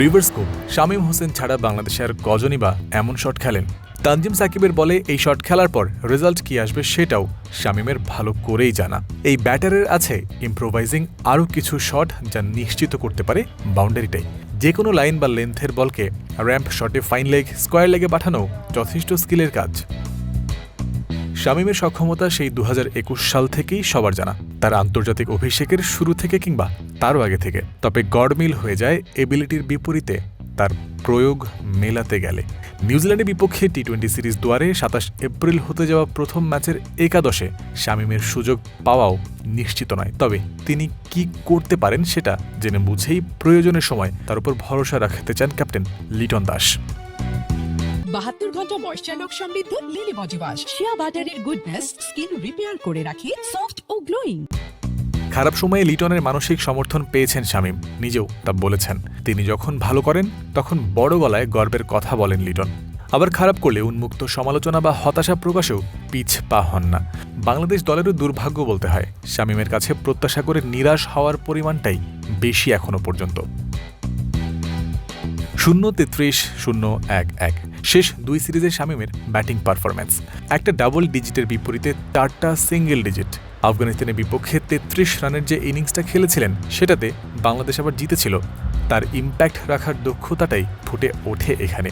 Reverse scope, Shamim Hossain ছাড়া বাংলাদেশে আর কজনই বা এমন শট খেলেন? তানজিম সাকিবের বলে এই শট খেলার পর রেজাল্ট কি আসবে সেটাও শামীমের ভালো করেই জানা। এই ব্যাটারের আছে ইম্প্রোভাইজিং আরও কিছু শট যা নিশ্চিত করতে পারে বাউন্ডারিটাই। যে কোনো লাইন বা লেন্থের বলকে র্যাম্প শটে ফাইন লেগ, স্কোয়ার লেগে পাঠানো যথেষ্ট স্কিলের কাজ। শামীমের সক্ষমতা সেই 2021 সাল থেকেই সবার জানা, তার আন্তর্জাতিক অভিষেকের শুরু থেকে কিংবা তারও আগে থেকে। তবে গড়মিল হয়ে যায় এবিলিটির বিপরীতে তার প্রয়োগ মেলাতে গেলে। নিউজিল্যান্ডের বিপক্ষে টি-20 সিরিজ দুয়ারে 27 এপ্রিল হতে যাওয়া প্রথম ম্যাচের একাদশে শামীমের সুযোগ পাওয়াও নিশ্চিত নয়। তবে তিনি কি করতে পারেন সেটা জেনে বুঝেই প্রয়োজনের সময় তার উপর ভরসা রাখতে চান ক্যাপ্টেন লিটন দাস। 72 ঘন্টা ময়েশ্চার লক সমৃদ্ধ লিলি বডি ওয়াশ, শিয়া বাটারের গুডনেস স্কিন রিপেয়ার করে রাখে সফট ও গ্লোয়িং। খারাপ সময়ে লিটনের মানসিক সমর্থন পেয়েছেন শামীম, নিজেও তা বলেছেন। তিনি যখন ভালো করেন তখন বড় গলায় গর্বের কথা বলেন লিটন। আবার খারাপ করলে উন্মুক্ত সমালোচনা বা হতাশা প্রকাশেও পিছ পা হন না। বাংলাদেশ দলেরও দুর্ভাগ্য বলতে হয়, শামীমের কাছে প্রত্যাশা করে নিরাশ হওয়ার পরিমাণটাই বেশি এখনো পর্যন্ত। 0-33-0-1-1 শেষ দুই সিরিজে শামীমের ব্যাটিং পারফরম্যান্স, একটা ডাবল ডিজিটের বিপরীতে 4টা সিঙ্গেল ডিজিট। আফগানিস্তানের বিপক্ষে 33 রানের যে ইনিংসটা খেলেছিলেন সেটাতে বাংলাদেশ আবার জিতেছিল। তার ইম্প্যাক্ট রাখার দক্ষতাটাই ফুটে ওঠে এখানে।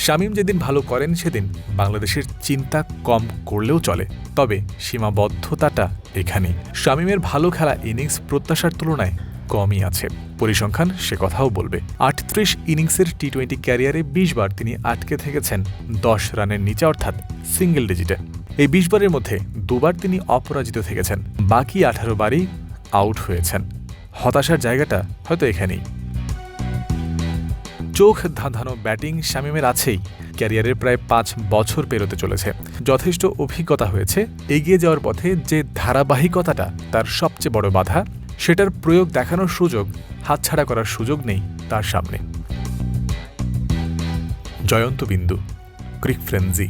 শামীম যেদিন ভালো করেন সেদিন বাংলাদেশের চিন্তা কম করলেও চলে, তবে সীমাবদ্ধতাটা এখানেই। শামীমের ভালো খেলা ইনিংস প্রত্যাশার তুলনায় কমই আছে, পরিসংখ্যান সে কথাও বলবে। 38 ইনিংসের টি-20 ক্যারিয়ারে 20 বার তিনি আটকে থেকেছেন 10 রানের নিচে, অর্থাৎ সিঙ্গেল ডিজিটে। এই 20 বারের মধ্যে 2 বার তিনি অপরাজিত থেকেছেন, বাকি 18 বারই আউট হয়েছেন। হতাশার জায়গাটা হয়তো এখানেই। চোখ ধাঁধানো ব্যাটিং শামীমের আছেই, ক্যারিয়ারের প্রায় 5 বছর পেরোতে চলেছে, যথেষ্ট অভিজ্ঞতা হয়েছে। এগিয়ে যাওয়ার পথে যে ধারাবাহিকতাটা তার সবচেয়ে বড় বাধা, সেটার প্রয়োগ দেখানোর সুযোগ হাতছাড়া করার সুযোগ নেই তার সামনে। জয়ন্ত বিন্দু, ক্রিক ফ্রেন্সি।